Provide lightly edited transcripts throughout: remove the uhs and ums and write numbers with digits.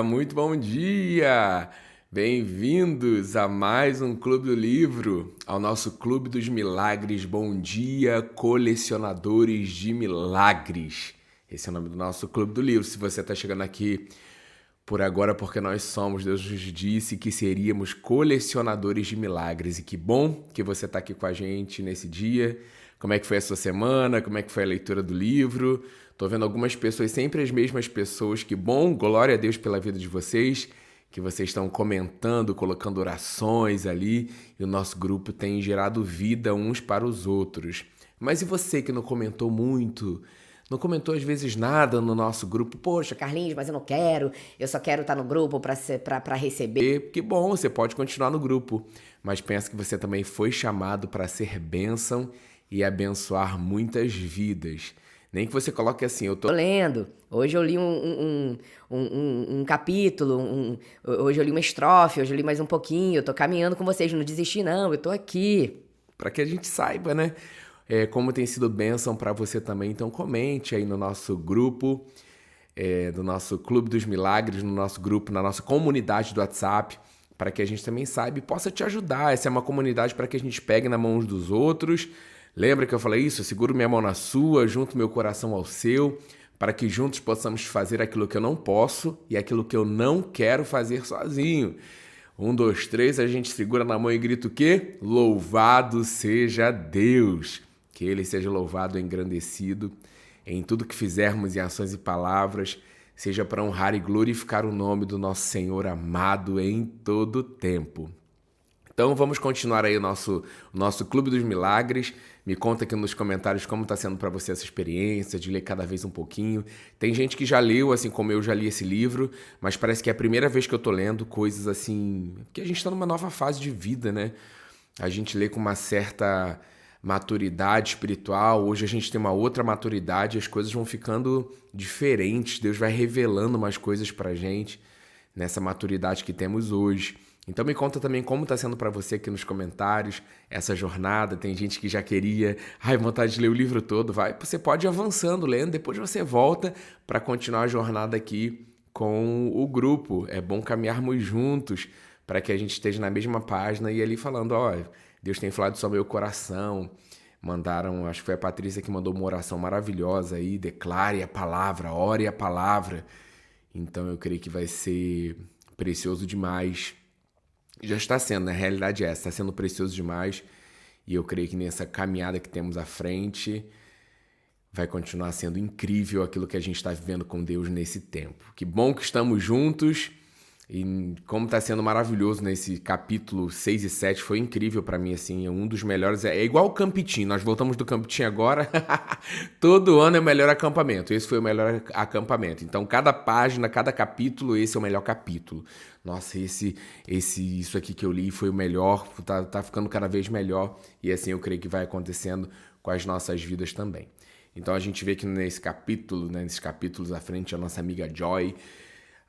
muito bom dia! Bem-vindos a mais um Clube do Livro, ao nosso Clube dos Milagres. Bom dia, colecionadores de milagres. Esse é o nome do nosso Clube do Livro. Se você está chegando aqui por agora, porque nós somos, Deus nos disse que seríamos colecionadores de milagres. E que bom que você está aqui com a gente nesse dia. Como é que foi a sua semana? Como é que foi a leitura do livro? Tô vendo algumas pessoas, sempre as mesmas pessoas. Que bom, glória a Deus pela vida de vocês, que vocês estão comentando, colocando orações ali, e o nosso grupo tem gerado vida uns para os outros. Mas e você que não comentou muito? Não comentou às vezes nada no nosso grupo? Poxa, Carlinhos, mas eu não quero, eu só quero estar no grupo para receber. que bom, você pode continuar no grupo, mas pensa que você também foi chamado para ser bênção e abençoar muitas vidas. Nem que você coloque assim, eu tô Tô lendo, hoje eu li um capítulo, hoje eu li uma estrofe, hoje eu li mais um pouquinho, eu tô caminhando com vocês, não desisti não, eu tô aqui. para que a gente saiba, né? Como tem sido bênção para você também. Então comente aí no nosso grupo, do nosso Clube dos Milagres, no nosso grupo, na nossa comunidade do WhatsApp, para que a gente também saiba e possa te ajudar. Essa é uma comunidade para que a gente pegue na mão uns dos outros. Lembra que eu falei isso? Eu seguro minha mão na sua, junto meu coração ao seu, para que juntos possamos fazer aquilo que eu não posso e aquilo que eu não quero fazer sozinho. 1, 2, 3, a gente segura na mão e grita o quê? Louvado seja Deus! Que Ele seja louvado e engrandecido em tudo que fizermos em ações e palavras, seja para honrar e glorificar o nome do nosso Senhor amado em todo tempo. Então vamos continuar aí o nosso Clube dos Milagres. Me conta aqui nos comentários como está sendo para você essa experiência de ler cada vez um pouquinho. Tem gente que já leu, assim como eu já li esse livro, mas parece que é a primeira vez que eu tô lendo coisas assim, que a gente está numa nova fase de vida, né? A gente lê com uma certa maturidade espiritual. Hoje a gente tem uma outra maturidade, as coisas vão ficando diferentes. Deus vai revelando umas coisas pra gente nessa maturidade que temos hoje. Então me conta também como está sendo para você aqui nos comentários essa jornada. Tem gente que já queria, vontade de ler o livro todo. Você pode ir avançando lendo, depois você volta para continuar a jornada aqui com o grupo. É bom caminharmos juntos para que a gente esteja na mesma página e ali falando, Deus tem falado sobre o meu coração. Mandaram, acho que foi a Patrícia que mandou uma oração maravilhosa aí, declare a palavra, ore a palavra. Então eu creio que vai ser precioso demais. Já está sendo, na realidade está sendo precioso demais. E eu creio que nessa caminhada que temos à frente, vai continuar sendo incrível aquilo que a gente está vivendo com Deus nesse tempo. Que bom que estamos juntos. E como está sendo maravilhoso nesse capítulo 6 e 7, foi incrível para mim, assim, é um dos melhores, é igual o Campitinho, nós voltamos do Campitinho agora, todo ano é o melhor acampamento, esse foi o melhor acampamento, então cada página, cada capítulo, esse é o melhor capítulo. Nossa, isso aqui que eu li foi o melhor, tá ficando cada vez melhor, e assim eu creio que vai acontecendo com as nossas vidas também. Então a gente vê que nesse capítulo, né, nesses capítulos à frente, a nossa amiga Joy,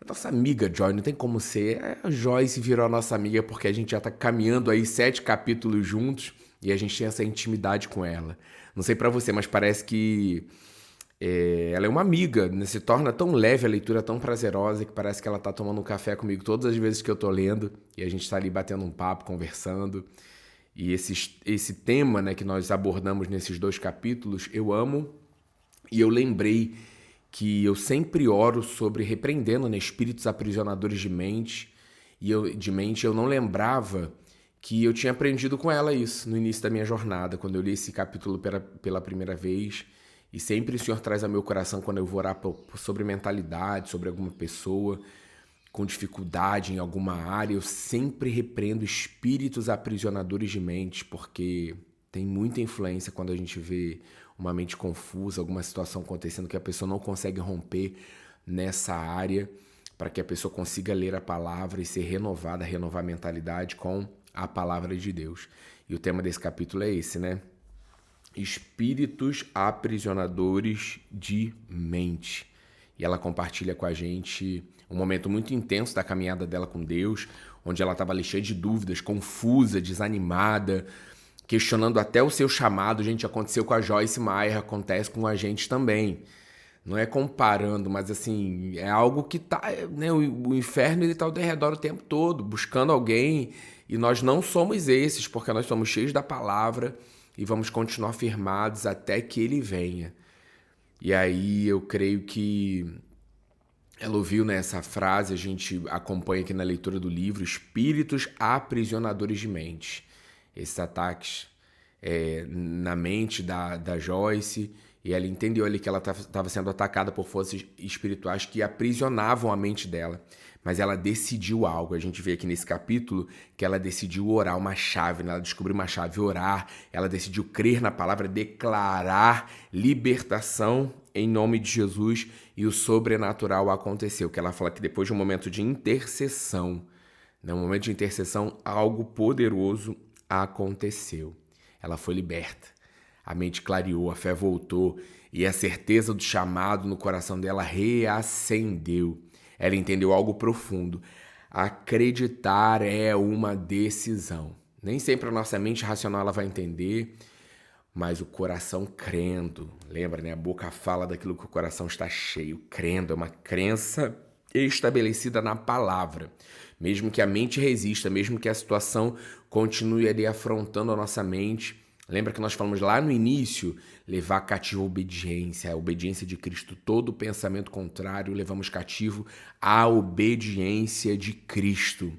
a nossa amiga Joy, não tem como ser. A Joyce virou a nossa amiga porque a gente já tá caminhando aí 7 capítulos juntos e a gente tem essa intimidade com ela. Não sei pra você, mas parece que ela é uma amiga, né? Se torna tão leve a leitura, tão prazerosa, que parece que ela tá tomando um café comigo todas as vezes que eu tô lendo e a gente tá ali batendo um papo, conversando. E esse tema, né, que nós abordamos nesses 2 capítulos, eu amo e eu lembrei que eu sempre oro sobre repreendendo, né, espíritos aprisionadores de mente, eu não lembrava que eu tinha aprendido com ela isso no início da minha jornada, quando eu li esse capítulo pela primeira vez, e sempre o Senhor traz ao meu coração quando eu vou orar sobre mentalidade, sobre alguma pessoa com dificuldade em alguma área, eu sempre repreendo espíritos aprisionadores de mente, porque tem muita influência quando a gente vê uma mente confusa, alguma situação acontecendo que a pessoa não consegue romper nessa área, para que a pessoa consiga ler a palavra e ser renovada, renovar a mentalidade com a palavra de Deus. E o tema desse capítulo é esse, né? Espíritos aprisionadores de mente. E ela compartilha com a gente um momento muito intenso da caminhada dela com Deus, onde ela estava ali cheia de dúvidas, confusa, desanimada, questionando até o seu chamado. Gente, aconteceu com a Joyce Meyer, acontece com a gente também. Não é comparando, mas assim, é algo que tá, né? O inferno ele tá ao derredor o tempo todo, buscando alguém, e nós não somos esses, porque nós somos cheios da palavra e vamos continuar firmados até que ele venha. E aí eu creio que ela ouviu, né, essa frase, a gente acompanha aqui na leitura do livro, espíritos aprisionadores de mente. Esses ataques na mente da Joyce, e ela entendeu ali que ela estava sendo atacada por forças espirituais que aprisionavam a mente dela. Mas ela decidiu algo. A gente vê aqui nesse capítulo que ela decidiu orar uma chave, né? Ela descobriu uma chave, orar. Ela decidiu crer na palavra, declarar libertação em nome de Jesus, e o sobrenatural aconteceu. Que ela fala que depois de um momento de intercessão, num momento de intercessão, algo poderoso aconteceu. Ela foi liberta. A mente clareou, a fé voltou e a certeza do chamado no coração dela reacendeu. Ela entendeu algo profundo. Acreditar é uma decisão. Nem sempre a nossa mente racional ela vai entender, mas o coração crendo. Lembra, né? A boca fala daquilo que o coração está cheio. Crendo é uma crença estabelecida na palavra. Mesmo que a mente resista, mesmo que a situação continue ali afrontando a nossa mente. Lembra que nós falamos lá no início, levar cativo a obediência de Cristo. Todo pensamento contrário levamos cativo à obediência de Cristo.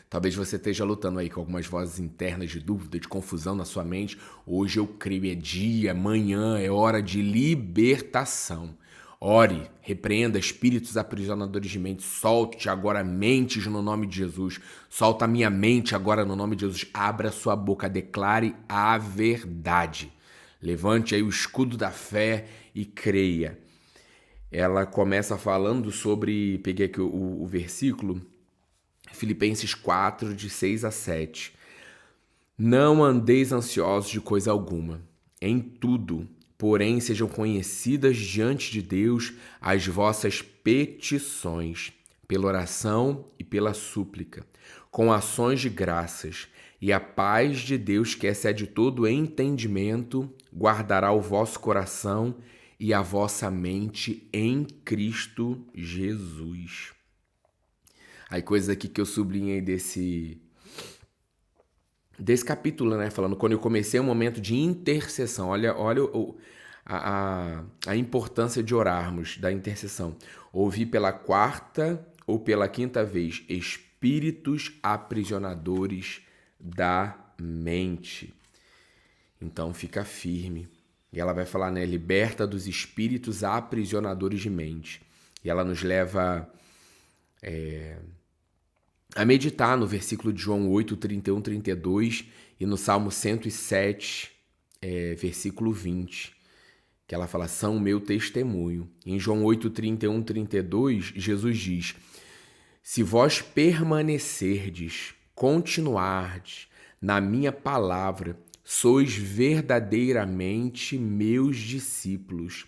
Talvez você esteja lutando aí com algumas vozes internas de dúvida, de confusão na sua mente. Hoje eu creio, é dia, amanhã é hora de libertação. Ore, repreenda espíritos aprisionadores de mente, solte agora mentes no nome de Jesus, solta a minha mente agora no nome de Jesus, abra sua boca, declare a verdade, levante aí o escudo da fé e creia. Ela começa falando sobre, peguei aqui o versículo, Filipenses 4, de 6 a 7. Não andeis ansiosos de coisa alguma, em tudo, porém sejam conhecidas diante de Deus as vossas petições, pela oração e pela súplica, com ações de graças, e a paz de Deus, que excede todo entendimento, guardará o vosso coração e a vossa mente em Cristo Jesus. Aí coisas aqui que eu sublinhei desse capítulo, né? Falando, quando eu comecei um momento de intercessão. Olha a importância de orarmos, da intercessão. Ouvi pela quarta ou pela quinta vez, espíritos aprisionadores da mente. Então fica firme. E ela vai falar, né? Liberta dos espíritos aprisionadores de mente. E ela nos leva a meditar no versículo de João 8, 31, 32 e no Salmo 107, versículo 20, que ela fala, são o meu testemunho. Em João 8, 31, 32, Jesus diz, se vós permanecerdes, continuardes na minha palavra, sois verdadeiramente meus discípulos,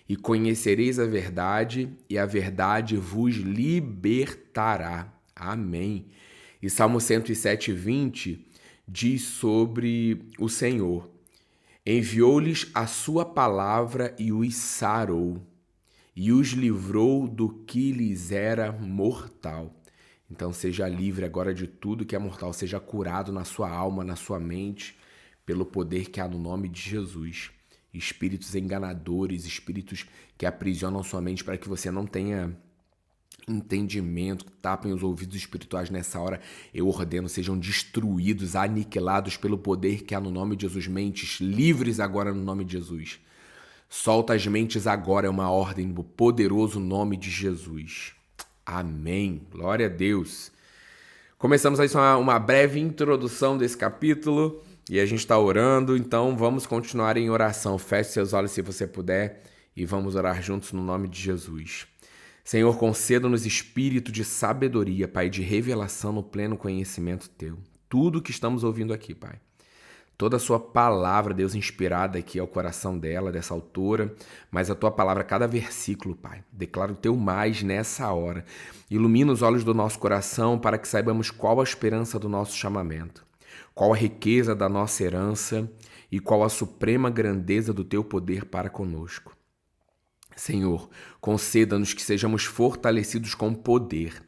e conhecereis a verdade, e a verdade vos libertará. Amém. E Salmo 107, 20 diz sobre o Senhor. Enviou-lhes a sua palavra e os sarou, e os livrou do que lhes era mortal. Então seja livre agora de tudo que é mortal, seja curado na sua alma, na sua mente, pelo poder que há no nome de Jesus. Espíritos enganadores, espíritos que aprisionam sua mente para que você não tenha entendimento, tapem os ouvidos espirituais nessa hora, eu ordeno, sejam destruídos, aniquilados pelo poder que há no nome de Jesus. Mentes livres agora no nome de Jesus. Solta as mentes agora, é uma ordem no poderoso nome de Jesus. Amém. Glória a Deus. Começamos aí uma breve introdução desse capítulo e a gente está orando, então vamos continuar em oração. Feche seus olhos se você puder e vamos orar juntos no nome de Jesus. Senhor, conceda-nos espírito de sabedoria, Pai, de revelação no pleno conhecimento Teu. Tudo que estamos ouvindo aqui, Pai. Toda a Sua palavra, Deus, inspirada aqui ao coração dela, dessa autora, mas a Tua palavra, cada versículo, Pai. Declara o Teu mais nessa hora. Ilumina os olhos do nosso coração para que saibamos qual a esperança do nosso chamamento, qual a riqueza da nossa herança e qual a suprema grandeza do Teu poder para conosco. Senhor, conceda-nos que sejamos fortalecidos com poder,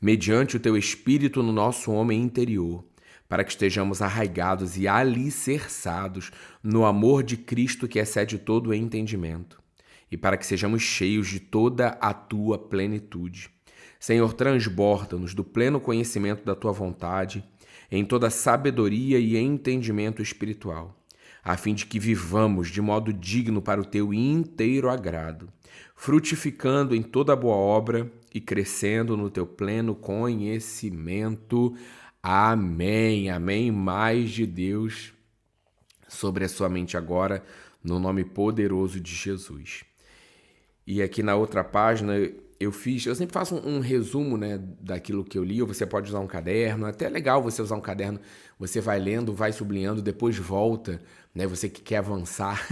mediante o Teu Espírito no nosso homem interior, para que estejamos arraigados e alicerçados no amor de Cristo que excede todo o entendimento, e para que sejamos cheios de toda a Tua plenitude. Senhor, transborda-nos do pleno conhecimento da Tua vontade, em toda sabedoria e entendimento espiritual, a fim de que vivamos de modo digno para o Teu inteiro agrado, frutificando em toda boa obra e crescendo no Teu pleno conhecimento. Amém. Amém. Mais de Deus sobre a sua mente agora, no nome poderoso de Jesus. E aqui na outra página eu sempre faço um resumo, né, daquilo que eu li, ou você pode usar um caderno, é até legal você usar um caderno, você vai lendo, vai sublinhando, depois volta, né, você que quer avançar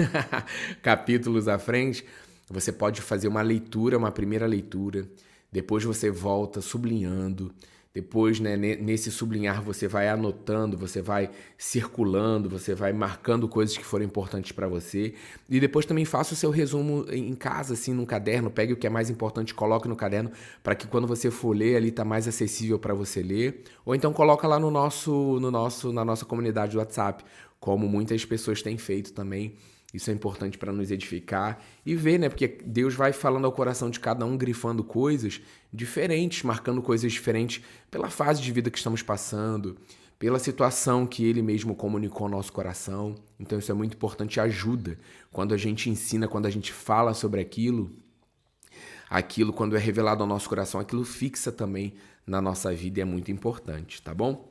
capítulos à frente, você pode fazer uma leitura, uma primeira leitura, depois você volta sublinhando, depois, né, nesse sublinhar você vai anotando, você vai circulando, você vai marcando coisas que foram importantes para você. E depois também faça o seu resumo em casa, assim, num caderno. Pegue o que é mais importante, coloque no caderno, para que quando você for ler, ali tá mais acessível para você ler. Ou então coloca lá na nossa comunidade do WhatsApp, como muitas pessoas têm feito também. Isso é importante para nos edificar e ver, né? Porque Deus vai falando ao coração de cada um, grifando coisas diferentes, marcando coisas diferentes pela fase de vida que estamos passando, pela situação que Ele mesmo comunicou ao nosso coração. Então isso é muito importante e ajuda. Quando a gente ensina, quando a gente fala sobre aquilo quando é revelado ao nosso coração, aquilo fixa também na nossa vida e é muito importante, tá bom?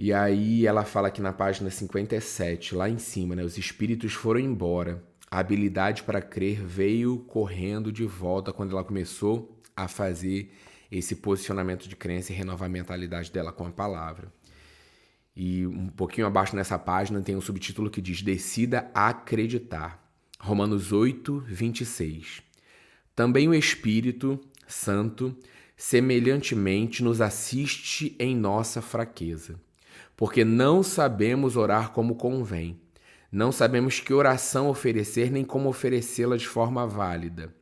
E aí ela fala aqui na página 57, lá em cima, né? Os espíritos foram embora. A habilidade para crer veio correndo de volta quando ela começou a fazer esse posicionamento de crença e renovar a mentalidade dela com a palavra. E um pouquinho abaixo nessa página tem um subtítulo que diz: Decida acreditar. Romanos 8, 26. Também o Espírito Santo, semelhantemente, nos assiste em nossa fraqueza, porque não sabemos orar como convém. Não sabemos que oração oferecer nem como oferecê-la de forma válida.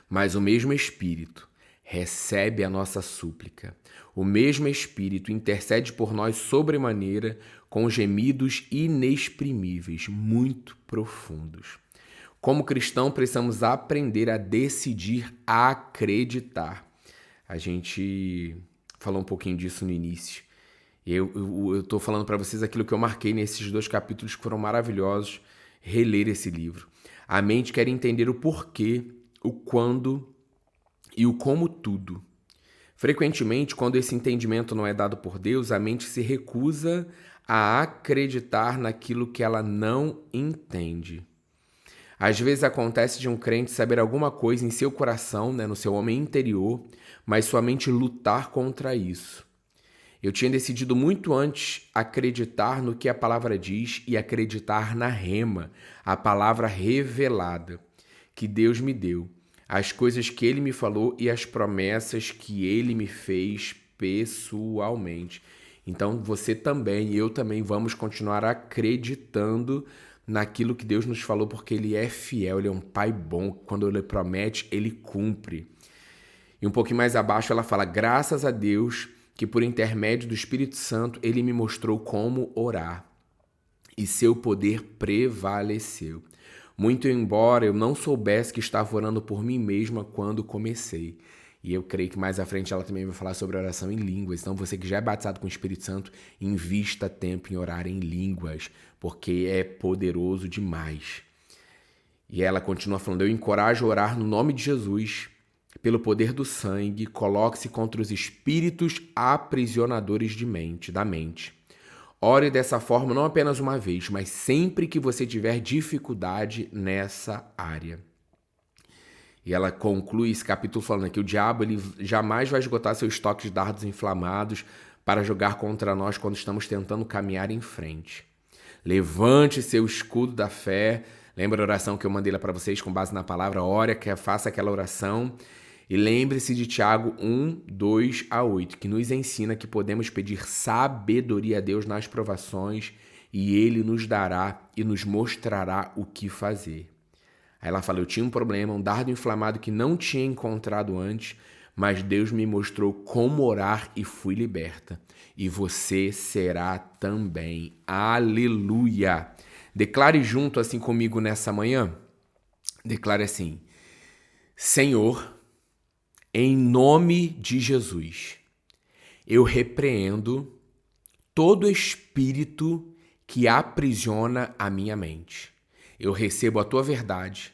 Mas o mesmo Espírito recebe a nossa súplica. O mesmo Espírito intercede por nós sobremaneira com gemidos inexprimíveis, muito profundos. Como cristão, precisamos aprender a decidir acreditar. A gente falou um pouquinho disso no início. Eu estou falando para vocês aquilo que eu marquei nesses 2 capítulos que foram maravilhosos, reler esse livro. A mente quer entender o porquê, o quando e o como tudo. Frequentemente, quando esse entendimento não é dado por Deus, a mente se recusa a acreditar naquilo que ela não entende. Às vezes acontece de um crente saber alguma coisa em seu coração, né, no seu homem interior, mas sua mente lutar contra isso. Eu tinha decidido muito antes acreditar no que a palavra diz e acreditar na rema, a palavra revelada que Deus me deu, as coisas que Ele me falou e as promessas que Ele me fez pessoalmente. Então você também e eu também vamos continuar acreditando naquilo que Deus nos falou, porque Ele é fiel, Ele é um Pai bom. Quando Ele promete, Ele cumpre. E um pouquinho mais abaixo ela fala: graças a Deus que por intermédio do Espírito Santo Ele me mostrou como orar, e seu poder prevaleceu. Muito embora eu não soubesse que estava orando por mim mesma quando comecei. E eu creio que mais à frente ela também vai falar sobre oração em línguas. Então você que já é batizado com o Espírito Santo, invista tempo em orar em línguas, porque é poderoso demais. E ela continua falando: eu encorajo a orar no nome de Jesus. Pelo poder do sangue, coloque-se contra os espíritos aprisionadores da mente. Ore dessa forma não apenas uma vez, mas sempre que você tiver dificuldade nessa área. E ela conclui esse capítulo falando que o diabo ele jamais vai esgotar seu estoque de dardos inflamados para jogar contra nós quando estamos tentando caminhar em frente. Levante seu escudo da fé. Lembra a oração que eu mandei lá para vocês com base na palavra? Ore, faça aquela oração. E lembre-se de Tiago 1, 2 a 8, que nos ensina que podemos pedir sabedoria a Deus nas provações e Ele nos dará e nos mostrará o que fazer. Aí ela fala, eu tinha um problema, um dardo inflamado que não tinha encontrado antes, mas Deus me mostrou como orar e fui liberta. E você será também. Aleluia! Declare junto assim comigo nessa manhã. Declare assim, Senhor, em nome de Jesus, eu repreendo todo espírito que aprisiona a minha mente. Eu recebo a tua verdade,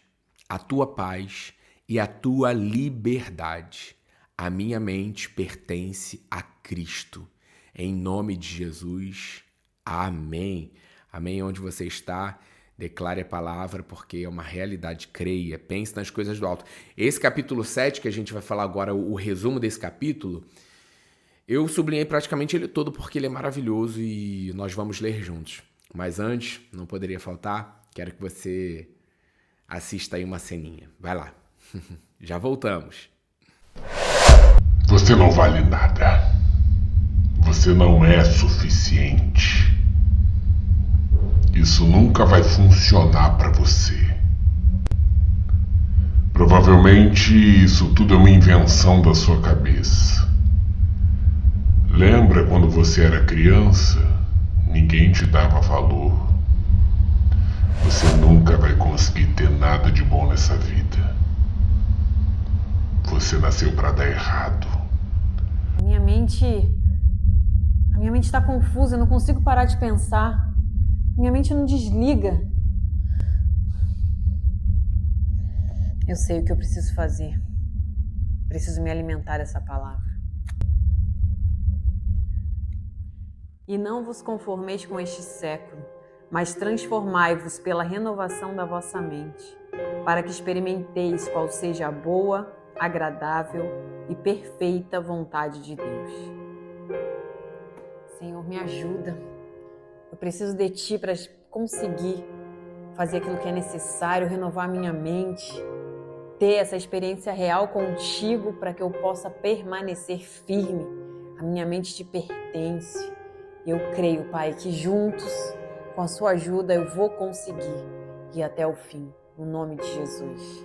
a tua paz e a tua liberdade. A minha mente pertence a Cristo. Em nome de Jesus, amém. Amém. Onde você está, declare a palavra, porque é uma realidade, creia. Pense nas coisas do alto. Esse capítulo 7, que a gente vai falar agora, o resumo desse capítulo, eu sublinhei praticamente ele todo porque ele é maravilhoso e nós vamos ler juntos. Mas antes, não poderia faltar, quero que você assista aí uma ceninha. Vai lá. Já voltamos. Você não vale nada. Você não é suficiente. Isso nunca vai funcionar para você. Provavelmente isso tudo é uma invenção da sua cabeça. Lembra quando você era criança? Ninguém te dava valor. Você nunca vai conseguir ter nada de bom nessa vida. Você nasceu para dar errado. A minha mente está confusa, eu não consigo parar de pensar. Minha mente não desliga. Eu sei o que eu preciso fazer. Preciso me alimentar dessa palavra. E não vos conformeis com este século, mas transformai-vos pela renovação da vossa mente, para que experimenteis qual seja a boa, agradável e perfeita vontade de Deus. Senhor, me ajuda. Eu preciso de Ti para conseguir fazer aquilo que é necessário, renovar minha mente, ter essa experiência real contigo para que eu possa permanecer firme. A minha mente Te pertence. Eu creio, Pai, que juntos, com a Sua ajuda, eu vou conseguir ir até o fim, no nome de Jesus.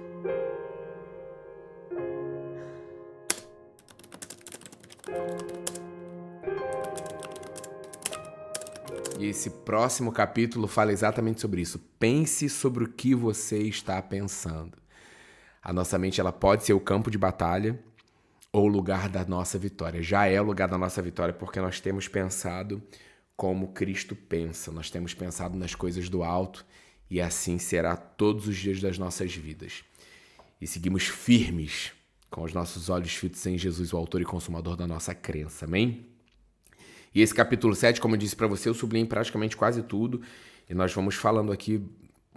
E esse próximo capítulo fala exatamente sobre isso. Pense sobre o que você está pensando. A nossa mente ela pode ser o campo de batalha ou o lugar da nossa vitória. Já é o lugar da nossa vitória porque nós temos pensado como Cristo pensa. Nós temos pensado nas coisas do alto e assim será todos os dias das nossas vidas. E seguimos firmes com os nossos olhos fitos em Jesus, o autor e consumador da nossa crença. Amém? E esse capítulo 7, como eu disse para você, eu sublinhei praticamente quase tudo. E nós vamos falando aqui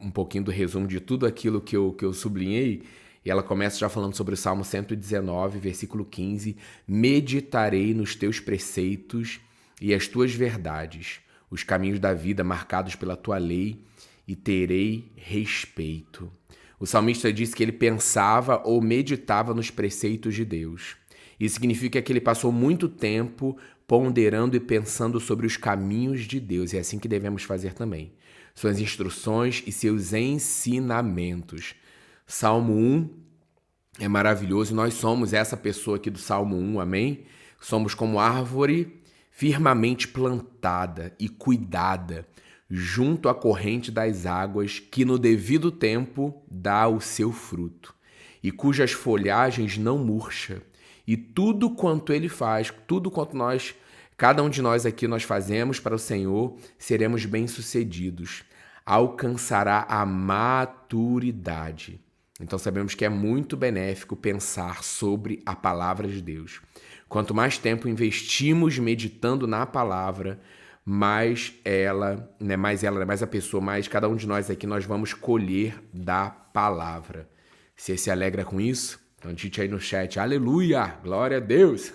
um pouquinho do resumo de tudo aquilo que eu sublinhei. E ela começa já falando sobre o Salmo 119, versículo 15. Meditarei nos teus preceitos e as tuas verdades, os caminhos da vida marcados pela tua lei, e terei respeito. O salmista disse que ele pensava ou meditava nos preceitos de Deus. Isso significa que ele passou muito tempo ponderando e pensando sobre os caminhos de Deus. E é assim que devemos fazer também. Suas instruções e seus ensinamentos. Salmo 1 é maravilhoso. Nós somos essa pessoa aqui do Salmo 1, amém? Somos como árvore firmemente plantada e cuidada junto à corrente das águas, que no devido tempo dá o seu fruto, e cujas folhagens não murcha. E tudo quanto ele faz, tudo quanto cada um de nós aqui nós fazemos para o Senhor, seremos bem-sucedidos. Alcançará a maturidade. Então sabemos que é muito benéfico pensar sobre a palavra de Deus. Quanto mais tempo investimos meditando na palavra, mais a pessoa, mais cada um de nós aqui, nós vamos colher da palavra. Você se alegra com isso? Então digite aí no chat, aleluia, glória a Deus.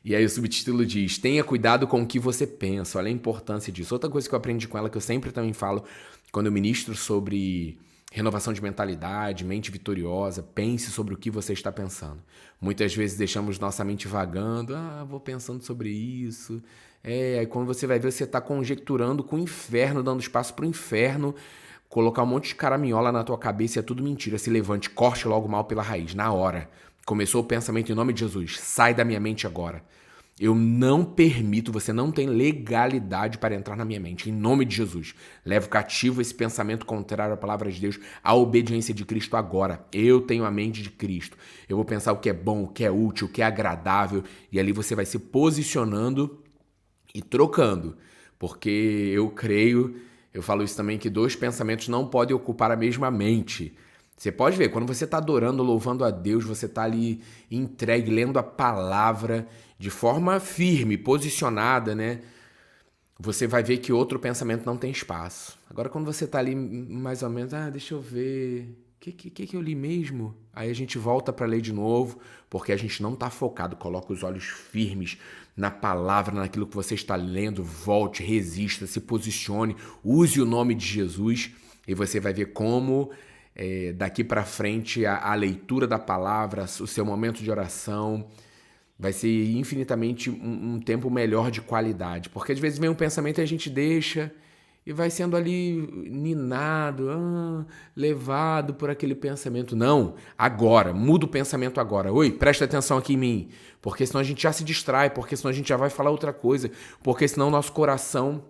E aí o subtítulo diz, tenha cuidado com o que você pensa, olha a importância disso. Outra coisa que eu aprendi com ela, que eu sempre também falo, quando eu ministro sobre renovação de mentalidade, mente vitoriosa, pense sobre o que você está pensando. Muitas vezes deixamos nossa mente vagando, vou pensando sobre isso. Aí quando você vai ver, você está conjecturando com o inferno, dando espaço para o inferno colocar um monte de caraminhola na tua cabeça e é tudo mentira. Se levante, corte logo o mal pela raiz, na hora. Começou o pensamento em nome de Jesus. Sai da minha mente agora. Eu não permito, você não tem legalidade para entrar na minha mente. Em nome de Jesus. Levo cativo esse pensamento contrário à palavra de Deus, à obediência de Cristo agora. Eu tenho a mente de Cristo. Eu vou pensar o que é bom, o que é útil, o que é agradável. E ali você vai se posicionando e trocando. Porque eu creio, eu falo isso também, que dois pensamentos não podem ocupar a mesma mente. Você pode ver, quando você está adorando, louvando a Deus, você está ali entregue, lendo a palavra de forma firme, posicionada, né? Você vai ver que outro pensamento não tem espaço. Agora, quando você está ali mais ou menos, deixa eu ver, o que eu li mesmo? Aí a gente volta para ler de novo, porque a gente não está focado. Coloca os olhos firmes na palavra, naquilo que você está lendo, volte, resista, se posicione, use o nome de Jesus e você vai ver como... daqui para frente a leitura da palavra, o seu momento de oração vai ser infinitamente um tempo melhor de qualidade, porque às vezes vem um pensamento e a gente deixa e vai sendo ali ninado, levado por aquele pensamento. Não, agora, muda o pensamento agora. Oi, presta atenção aqui em mim, porque senão a gente já se distrai, porque senão a gente já vai falar outra coisa, porque senão nosso coração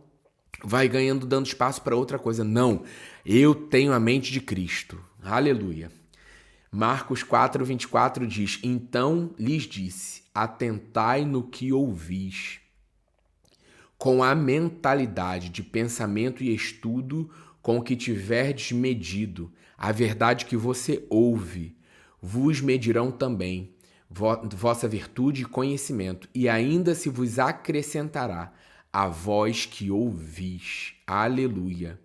vai ganhando, dando espaço para outra coisa. Não, eu tenho a mente de Cristo. Aleluia. Marcos 4:24 diz: então lhes disse, atentai no que ouvis, com a mentalidade de pensamento e estudo com que tiverdes medido, a verdade que você ouve, vos medirão também vossa virtude e conhecimento, e ainda se vos acrescentará a voz que ouvis. Aleluia.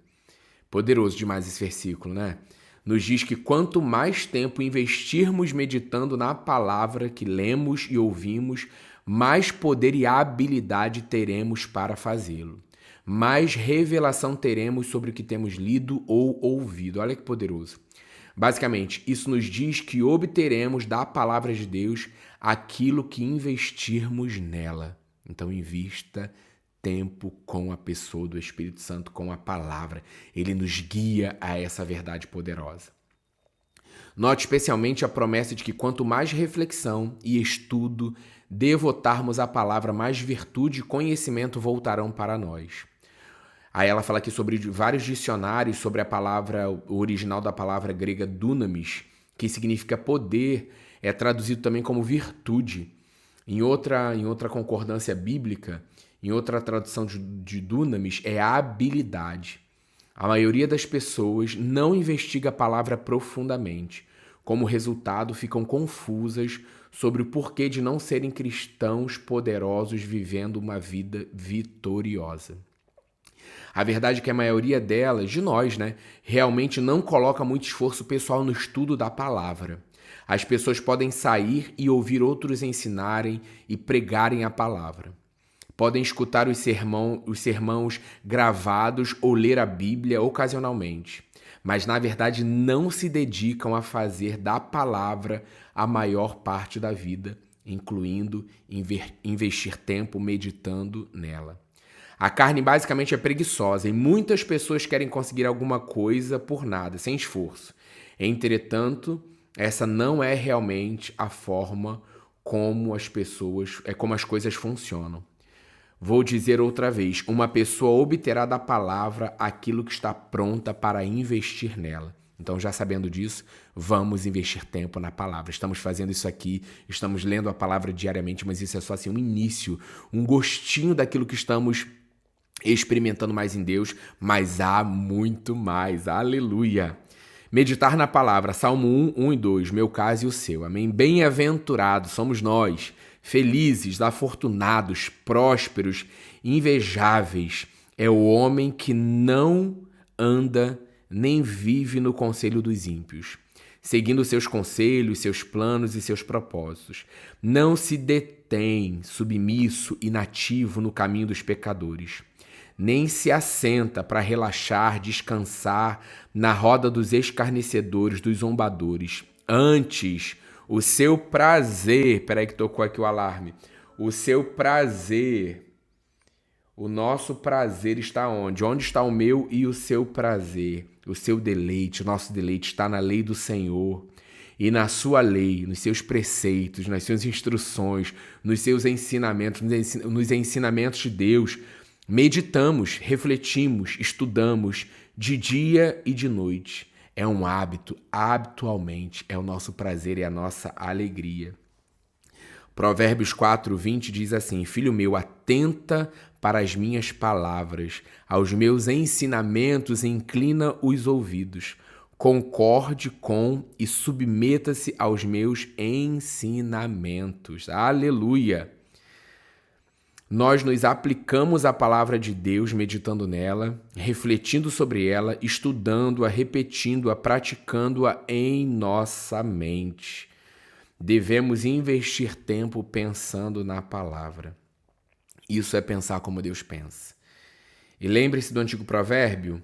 Poderoso demais esse versículo, né? Nos diz que quanto mais tempo investirmos meditando na palavra que lemos e ouvimos, mais poder e habilidade teremos para fazê-lo. Mais revelação teremos sobre o que temos lido ou ouvido. Olha que poderoso. Basicamente, isso nos diz que obteremos da palavra de Deus aquilo que investirmos nela. Então, invista tempo com a pessoa do Espírito Santo, com a palavra. Ele nos guia a essa verdade poderosa. Note especialmente a promessa de que quanto mais reflexão e estudo devotarmos à palavra, mais virtude e conhecimento voltarão para nós. Aí ela fala aqui sobre vários dicionários, sobre a palavra, o original da palavra grega dunamis, que significa poder, é traduzido também como virtude. Em outra concordância bíblica, em outra tradução de dunamis, é a habilidade. A maioria das pessoas não investiga a palavra profundamente. Como resultado, ficam confusas sobre o porquê de não serem cristãos poderosos vivendo uma vida vitoriosa. A verdade é que a maioria delas, de nós, né, realmente não coloca muito esforço pessoal no estudo da palavra. As pessoas podem sair e ouvir outros ensinarem e pregarem a palavra. Podem escutar os sermãos gravados ou ler a Bíblia ocasionalmente, mas na verdade não se dedicam a fazer da palavra a maior parte da vida, incluindo investir tempo meditando nela. A carne basicamente é preguiçosa e muitas pessoas querem conseguir alguma coisa por nada, sem esforço. Entretanto, essa não é realmente a forma como as coisas funcionam. Vou dizer outra vez, uma pessoa obterá da palavra aquilo que está pronta para investir nela. Então, já sabendo disso, vamos investir tempo na palavra. Estamos fazendo isso aqui, estamos lendo a palavra diariamente, mas isso é só assim um início, um gostinho daquilo que estamos experimentando mais em Deus, mas há muito mais. Aleluia! Meditar na palavra, Salmo 1 e 2, meu caso e o seu. Amém? Bem-aventurados somos nós, felizes, afortunados, prósperos, invejáveis. É o homem que não anda nem vive no conselho dos ímpios, seguindo seus conselhos, seus planos e seus propósitos. Não se detém, submisso, inativo no caminho dos pecadores, nem se assenta para relaxar, descansar na roda dos escarnecedores, dos zombadores. Antes, o seu prazer... Peraí que tocou aqui o alarme. O seu prazer O nosso prazer está onde? Onde está o meu e o seu prazer? O seu deleite, o nosso deleite está na lei do Senhor. E na sua lei, nos seus preceitos, nas suas instruções, nos seus ensinamentos, nos ensinamentos de Deus, meditamos, refletimos, estudamos de dia e de noite. É um hábito, habitualmente, é o nosso prazer e a nossa alegria. Provérbios 4:20 diz assim: Filho meu, atenta para as minhas palavras, aos meus ensinamentos inclina os ouvidos. Concorde com e submeta-se aos meus ensinamentos. Aleluia! Nós nos aplicamos à palavra de Deus, meditando nela, refletindo sobre ela, estudando-a, repetindo-a, praticando-a em nossa mente. Devemos investir tempo pensando na palavra. Isso é pensar como Deus pensa. E lembre-se do antigo provérbio: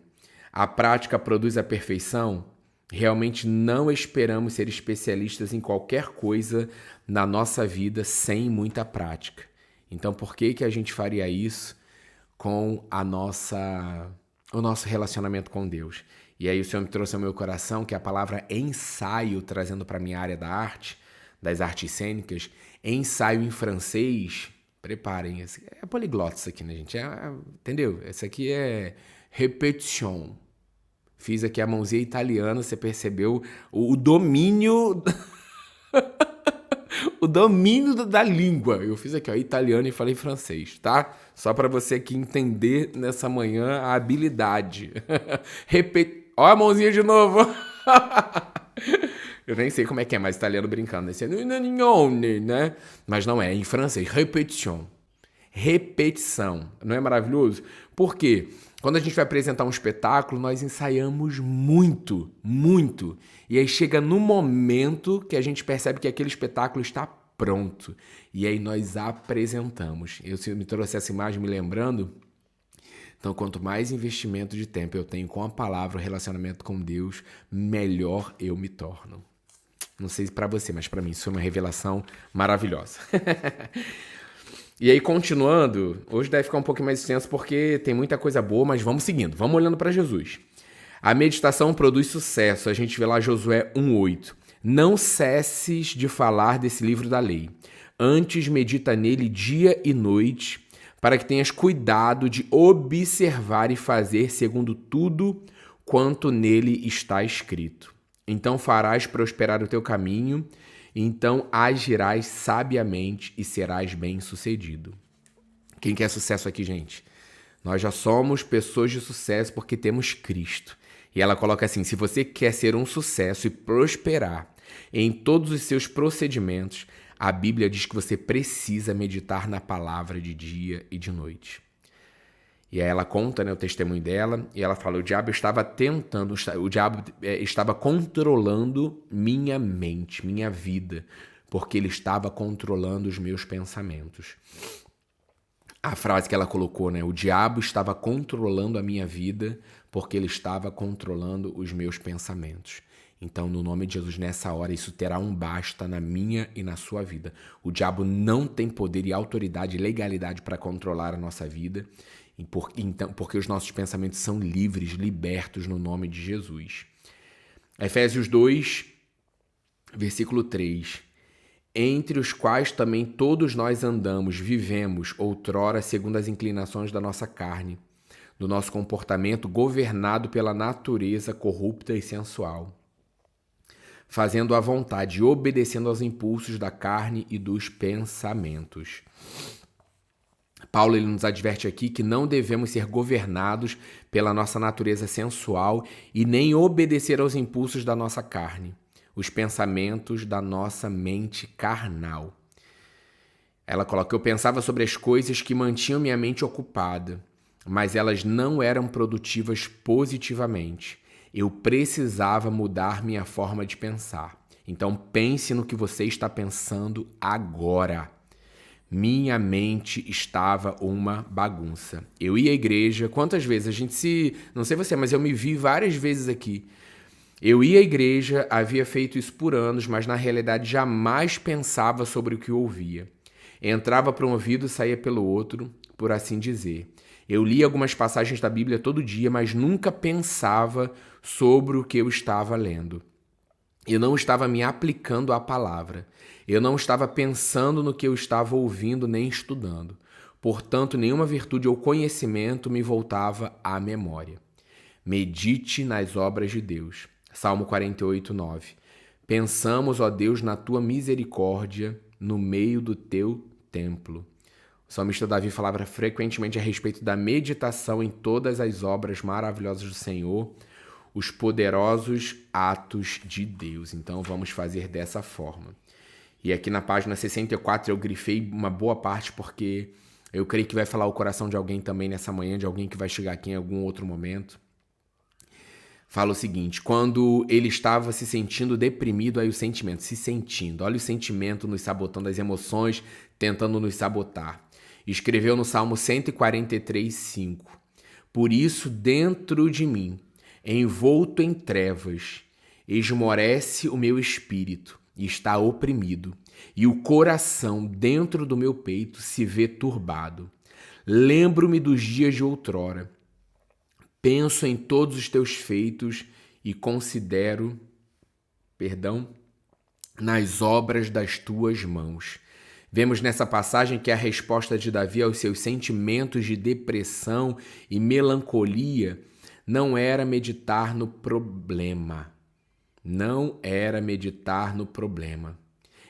a prática produz a perfeição. Realmente não esperamos ser especialistas em qualquer coisa na nossa vida sem muita prática. Então, por que a gente faria isso com o nosso relacionamento com Deus? E aí o Senhor me trouxe ao meu coração que a palavra ensaio, trazendo para a minha área da arte, das artes cênicas, ensaio em francês, preparem, é poliglota isso aqui, né, gente? Entendeu? Essa aqui é repetition. Fiz aqui a mãozinha italiana, você percebeu o domínio o domínio da língua. Eu fiz aqui, ó, italiano e falei francês, tá? Só para você aqui entender nessa manhã a habilidade. Ó a mãozinha de novo. Eu nem sei como é que é, mas italiano brincando. Né? Mas não é, em francês. Repetition. Repetição. Não é maravilhoso? Por quê? Quando a gente vai apresentar um espetáculo, nós ensaiamos muito, muito. E aí chega no momento que a gente percebe que aquele espetáculo está pronto. E aí nós apresentamos. Eu me trouxe essa imagem me lembrando. Então, quanto mais investimento de tempo eu tenho com a palavra, o relacionamento com Deus, melhor eu me torno. Não sei para você, mas para mim isso foi uma revelação maravilhosa. E aí, continuando, hoje deve ficar um pouquinho mais extenso porque tem muita coisa boa, mas vamos seguindo, vamos olhando para Jesus. A meditação produz sucesso, a gente vê lá Josué 1:8. Não cesses de falar desse livro da lei, antes medita nele dia e noite, para que tenhas cuidado de observar e fazer segundo tudo quanto nele está escrito. Então farás prosperar o teu caminho, então agirás sabiamente e serás bem-sucedido. Quem quer sucesso aqui, gente? Nós já somos pessoas de sucesso porque temos Cristo. E ela coloca assim: se você quer ser um sucesso e prosperar em todos os seus procedimentos, a Bíblia diz que você precisa meditar na palavra de dia e de noite. E aí ela conta, né, o testemunho dela, e ela fala: o diabo estava controlando minha mente, minha vida, porque ele estava controlando os meus pensamentos. A frase que ela colocou, né, o diabo estava controlando a minha vida, porque ele estava controlando os meus pensamentos. Então, no nome de Jesus, nessa hora, isso terá um basta na minha e na sua vida. O diabo não tem poder e autoridade e legalidade para controlar a nossa vida, porque os nossos pensamentos são livres, libertos no nome de Jesus. Efésios 2, versículo 3. Entre os quais também todos nós andamos, vivemos, outrora, segundo as inclinações da nossa carne, do nosso comportamento governado pela natureza corrupta e sensual, fazendo a vontade e obedecendo aos impulsos da carne e dos pensamentos. Paulo ele nos adverte aqui que não devemos ser governados pela nossa natureza sensual e nem obedecer aos impulsos da nossa carne, os pensamentos da nossa mente carnal. Ela coloca: eu pensava sobre as coisas que mantinham minha mente ocupada, mas elas não eram produtivas positivamente. Eu precisava mudar minha forma de pensar. Então pense no que você está pensando agora. Minha mente estava uma bagunça. Eu ia à igreja, quantas vezes não sei você, mas eu me vi várias vezes aqui. Eu ia à igreja, havia feito isso por anos, mas na realidade jamais pensava sobre o que ouvia. Entrava por um ouvido e saía pelo outro, por assim dizer. Eu li algumas passagens da Bíblia todo dia, mas nunca pensava sobre o que eu estava lendo. Eu não estava me aplicando à palavra. Eu não estava pensando no que eu estava ouvindo nem estudando. Portanto, nenhuma virtude ou conhecimento me voltava à memória. Medite nas obras de Deus. Salmo 48, 9. Pensamos, ó Deus, na tua misericórdia no meio do teu templo. O salmista Davi falava frequentemente a respeito da meditação em todas as obras maravilhosas do Senhor, os poderosos atos de Deus. Então vamos fazer dessa forma. E aqui na página 64 eu grifei uma boa parte porque eu creio que vai falar o coração de alguém também nessa manhã, de alguém que vai chegar aqui em algum outro momento. Fala o seguinte: quando ele estava se sentindo deprimido, aí o sentimento, se sentindo, olha o sentimento nos sabotando, as emoções tentando nos sabotar. Escreveu no Salmo 143, 5. Por isso, dentro de mim, envolto em trevas, esmorece o meu espírito e está oprimido, e o coração dentro do meu peito se vê turbado. Lembro-me dos dias de outrora, penso em todos os teus feitos e considero, nas obras das tuas mãos. Vemos nessa passagem que a resposta de Davi aos seus sentimentos de depressão e melancolia não era meditar no problema. Não era meditar no problema.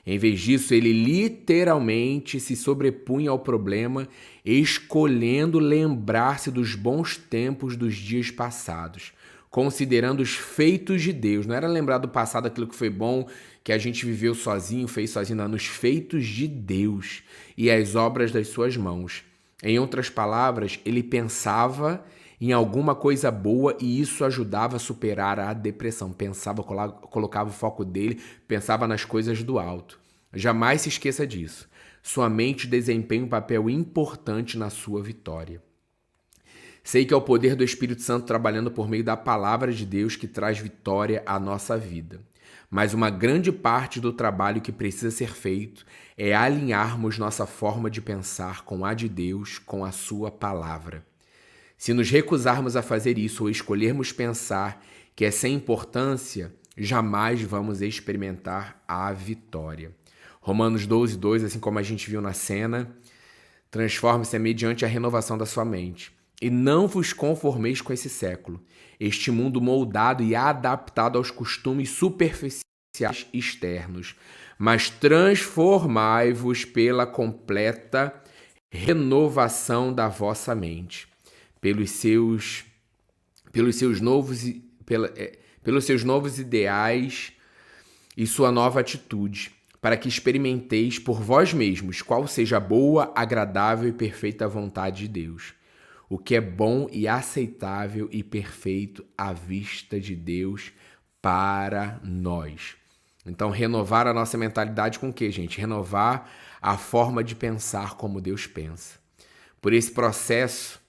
Em vez disso, ele literalmente se sobrepunha ao problema, escolhendo lembrar-se dos bons tempos dos dias passados, considerando os feitos de Deus. Não era lembrar do passado aquilo que foi bom, que a gente viveu sozinho, fez sozinho, não, nos feitos de Deus e as obras das suas mãos. Em outras palavras, ele pensava em alguma coisa boa e isso ajudava a superar a depressão. Pensava, colocava o foco dele, pensava nas coisas do alto. Jamais se esqueça disso. Sua mente desempenha um papel importante na sua vitória. Sei que é o poder do Espírito Santo trabalhando por meio da palavra de Deus que traz vitória à nossa vida. Mas uma grande parte do trabalho que precisa ser feito é alinharmos nossa forma de pensar com a de Deus, com a sua palavra. Se nos recusarmos a fazer isso ou escolhermos pensar que é sem importância, jamais vamos experimentar a vitória. Romanos 12, 2, assim como a gente viu na cena, transforme-se mediante a renovação da sua mente. E não vos conformeis com esse século, este mundo moldado e adaptado aos costumes superficiais externos, mas transformai-vos pela completa renovação da vossa mente, pelos seus novos ideais e sua nova atitude, para que experimenteis por vós mesmos qual seja a boa, agradável e perfeita vontade de Deus, o que é bom e aceitável e perfeito à vista de Deus para nós. Então, renovar a nossa mentalidade com o quê, gente? Renovar a forma de pensar como Deus pensa. Por esse processo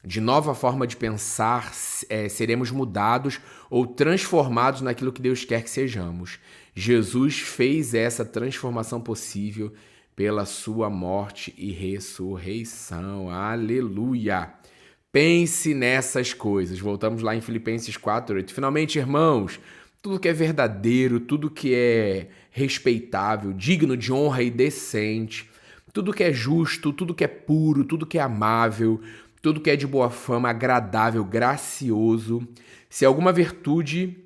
de nova forma de pensar, seremos mudados ou transformados naquilo que Deus quer que sejamos. Jesus fez essa transformação possível pela sua morte e ressurreição. Aleluia! Pense nessas coisas. Voltamos lá em Filipenses 4:8. Finalmente, irmãos, tudo que é verdadeiro, tudo que é respeitável, digno de honra e decente, tudo que é justo, tudo que é puro, tudo que é amável, tudo que é de boa fama, agradável, gracioso, se alguma virtude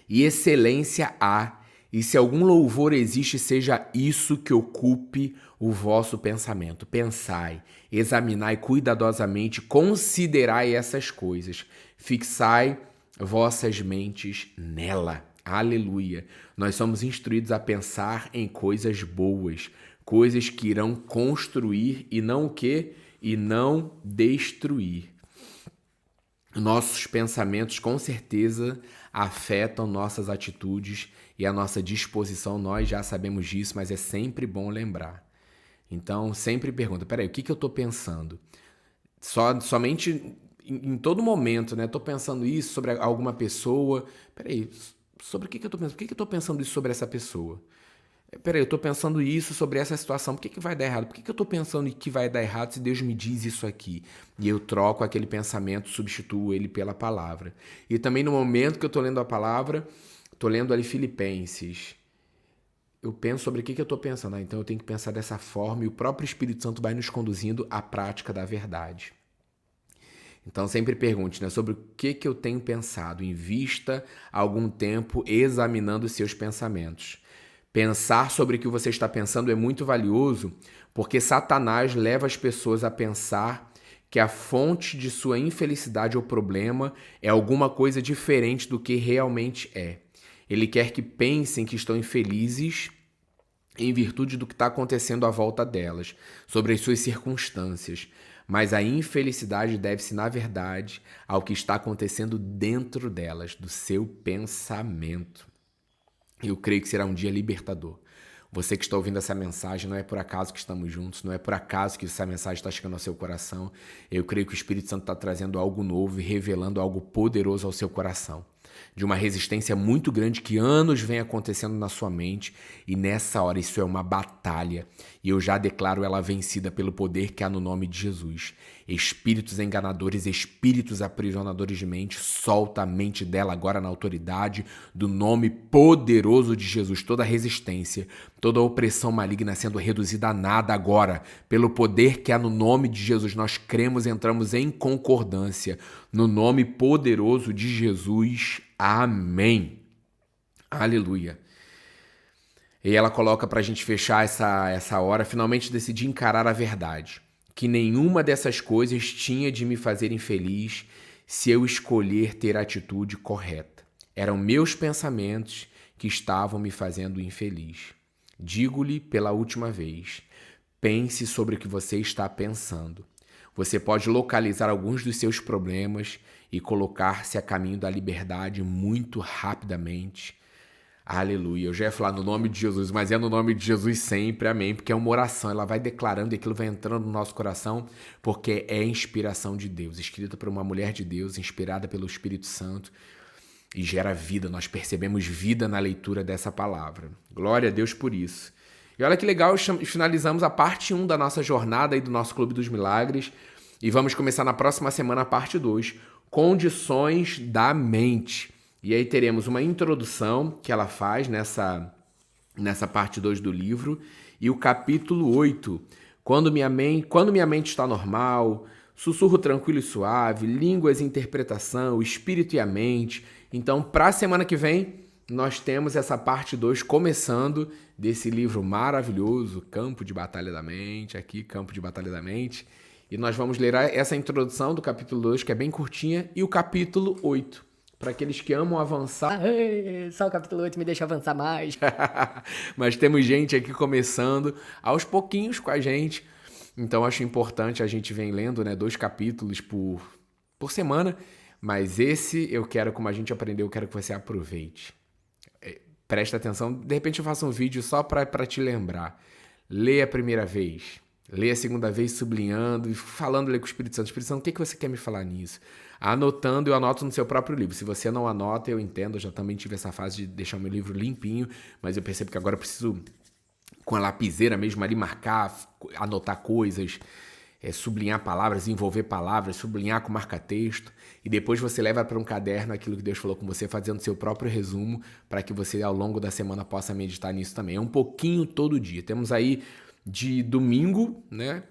e excelência há, e se algum louvor existe, seja isso que ocupe o vosso pensamento. Pensai, examinai cuidadosamente, considerai essas coisas, fixai vossas mentes nela. Aleluia! Nós somos instruídos a pensar em coisas boas, coisas que irão construir e não o quê? E não destruir. Nossos pensamentos com certeza afetam nossas atitudes e a nossa disposição. Nós já sabemos disso, mas é sempre bom lembrar. Então, sempre pergunta, peraí, o que eu estou pensando? Somente em todo momento, né? Estou pensando isso sobre alguma pessoa. Peraí, sobre o que eu estou pensando? Por que eu estou pensando isso sobre essa pessoa? Peraí, eu tô pensando isso sobre essa situação, por que vai dar errado? Por que eu tô pensando que vai dar errado se Deus me diz isso aqui? E eu troco aquele pensamento, substituo ele pela palavra. E também no momento que eu tô lendo a palavra, tô lendo ali Filipenses, eu penso sobre o que eu tô pensando. Então eu tenho que pensar dessa forma e o próprio Espírito Santo vai nos conduzindo à prática da verdade. Então sempre pergunte, né, sobre o que eu tenho pensado. Invista algum tempo examinando os seus pensamentos. Pensar sobre o que você está pensando é muito valioso, porque Satanás leva as pessoas a pensar que a fonte de sua infelicidade ou problema é alguma coisa diferente do que realmente é. Ele quer que pensem que estão infelizes em virtude do que está acontecendo à volta delas, sobre as suas circunstâncias. Mas a infelicidade deve-se, na verdade, ao que está acontecendo dentro delas, do seu pensamento. Eu creio que será um dia libertador. Você que está ouvindo essa mensagem, não é por acaso que estamos juntos, não é por acaso que essa mensagem está chegando ao seu coração. Eu creio que o Espírito Santo está trazendo algo novo e revelando algo poderoso ao seu coração. De uma resistência muito grande que anos vem acontecendo na sua mente, e nessa hora isso é uma batalha, e eu já declaro ela vencida pelo poder que há no nome de Jesus. Espíritos enganadores, espíritos aprisionadores de mente, solta a mente dela agora na autoridade do nome poderoso de Jesus. Toda resistência, toda opressão maligna sendo reduzida a nada agora, pelo poder que há no nome de Jesus. Nós cremos e entramos em concordância no nome poderoso de Jesus. Amém. Aleluia. E ela coloca para a gente fechar essa hora, finalmente decidi encarar a verdade, que nenhuma dessas coisas tinha de me fazer infeliz se eu escolher ter a atitude correta. Eram meus pensamentos que estavam me fazendo infeliz. Digo-lhe pela última vez, pense sobre o que você está pensando. Você pode localizar alguns dos seus problemas e colocar-se a caminho da liberdade muito rapidamente. Aleluia. Eu já ia falar no nome de Jesus, mas é no nome de Jesus sempre, amém, porque é uma oração, ela vai declarando e aquilo vai entrando no nosso coração, porque é inspiração de Deus, escrita por uma mulher de Deus, inspirada pelo Espírito Santo, e gera vida. Nós percebemos vida na leitura dessa palavra. Glória a Deus por isso. E olha que legal, finalizamos a parte 1 da nossa jornada aí do nosso Clube dos Milagres, e vamos começar na próxima semana a parte 2, Condições da Mente. E aí teremos uma introdução que ela faz nessa parte 2 do livro, e o capítulo 8, quando minha mente está normal, sussurro tranquilo e suave, línguas e interpretação, o espírito e a mente. Então, para a semana que vem, nós temos essa parte 2 começando desse livro maravilhoso, Campo de Batalha da Mente, aqui, Campo de Batalha da Mente. E nós vamos ler essa introdução do capítulo 2, que é bem curtinha, e o capítulo 8. Para aqueles que amam avançar. Só o capítulo 8 me deixa avançar mais. Mas temos gente aqui começando aos pouquinhos com a gente. Então acho importante a gente vem lendo, né, 2 capítulos por semana. Mas esse eu quero, como a gente aprendeu, eu quero que você aproveite. Presta atenção. De repente eu faço um vídeo só para te lembrar. Lê a primeira vez. Lê a segunda vez sublinhando e falando ali com o Espírito Santo. Espírito Santo, o que você quer me falar nisso? Anotando, eu anoto no seu próprio livro. Se você não anota, eu entendo. Eu já também tive essa fase de deixar o meu livro limpinho, mas eu percebo que agora eu preciso, com a lapiseira mesmo ali, marcar, anotar coisas, sublinhar palavras, envolver palavras, sublinhar com marca-texto. E depois você leva para um caderno aquilo que Deus falou com você, fazendo seu próprio resumo, para que você, ao longo da semana, possa meditar nisso também. É um pouquinho todo dia. Temos aí de domingo, né?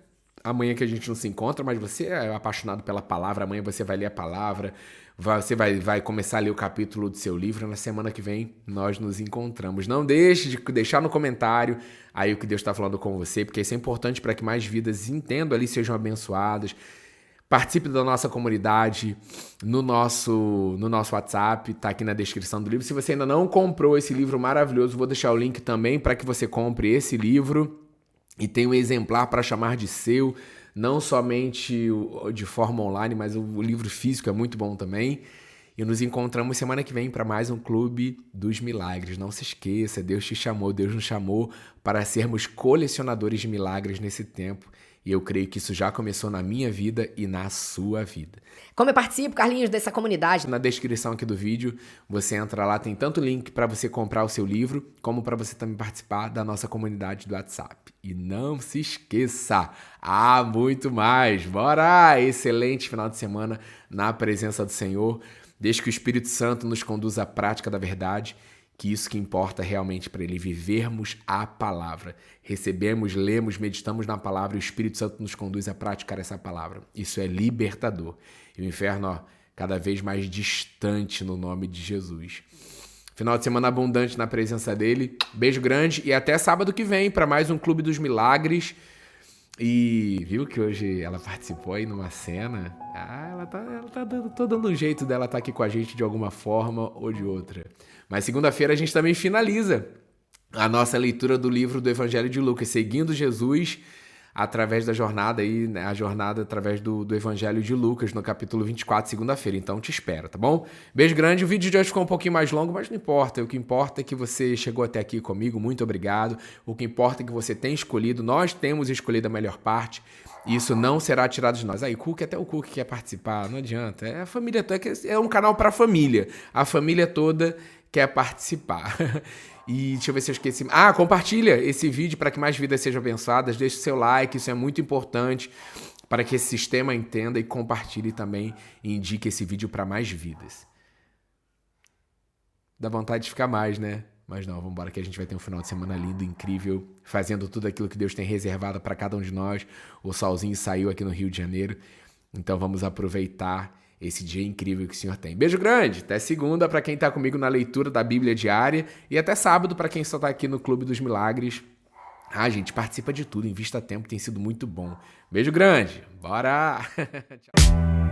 Amanhã que a gente não se encontra, mas você é apaixonado pela palavra, amanhã você vai ler a palavra, você vai começar a ler o capítulo do seu livro, na semana que vem nós nos encontramos. Não deixe de deixar no comentário aí o que Deus está falando com você, porque isso é importante para que mais vidas entendam ali, sejam abençoadas. Participe da nossa comunidade no nosso WhatsApp, tá aqui na descrição do livro. Se você ainda não comprou esse livro maravilhoso, vou deixar o link também para que você compre esse livro. E tem um exemplar para chamar de seu, não somente de forma online, mas o livro físico é muito bom também. E nos encontramos semana que vem para mais um Clube dos Milagres. Não se esqueça, Deus te chamou, Deus nos chamou para sermos colecionadores de milagres nesse tempo. E eu creio que isso já começou na minha vida e na sua vida. Como eu participo, Carlinhos, dessa comunidade? Na descrição aqui do vídeo, você entra lá, tem tanto link para você comprar o seu livro, como para você também participar da nossa comunidade do WhatsApp. E não se esqueça, há muito mais. Bora! Excelente final de semana na presença do Senhor. Deixe que o Espírito Santo nos conduza à prática da verdade, que isso que importa realmente para ele, vivermos a palavra. Recebemos, lemos, meditamos na palavra e o Espírito Santo nos conduz a praticar essa palavra. Isso é libertador. E o inferno, cada vez mais distante no nome de Jesus. Final de semana abundante na presença dele. Beijo grande e até sábado que vem para mais um Clube dos Milagres. E viu que hoje ela participou aí numa cena? Tô dando um jeito dela estar aqui com a gente de alguma forma ou de outra. Mas segunda-feira a gente também finaliza a nossa leitura do livro do Evangelho de Lucas, seguindo Jesus através da jornada aí, né? A jornada através do Evangelho de Lucas, no capítulo 24, segunda-feira. Então te espero, tá bom? Beijo grande. O vídeo de hoje ficou um pouquinho mais longo, mas não importa. O que importa é que você chegou até aqui comigo. Muito obrigado. O que importa é que você tem escolhido. Nós temos escolhido a melhor parte. E isso não será tirado de nós. Aí, até o Cook quer participar. Não adianta. É a família toda. É um canal para a família. A família toda quer participar. E deixa eu ver se eu esqueci. Compartilha esse vídeo para que mais vidas sejam abençoadas. Deixe seu like, isso é muito importante para que esse sistema entenda e compartilhe também e indique esse vídeo para mais vidas. Dá vontade de ficar mais, né? Mas não, vamos embora que a gente vai ter um final de semana lindo, incrível, fazendo tudo aquilo que Deus tem reservado para cada um de nós. O solzinho saiu aqui no Rio de Janeiro, então vamos aproveitar esse dia incrível que o Senhor tem. Beijo grande, até segunda para quem está comigo na leitura da Bíblia diária e até sábado para quem só está aqui no Clube dos Milagres. Gente, participa de tudo, invista tempo, tem sido muito bom. Beijo grande, bora! Tchau.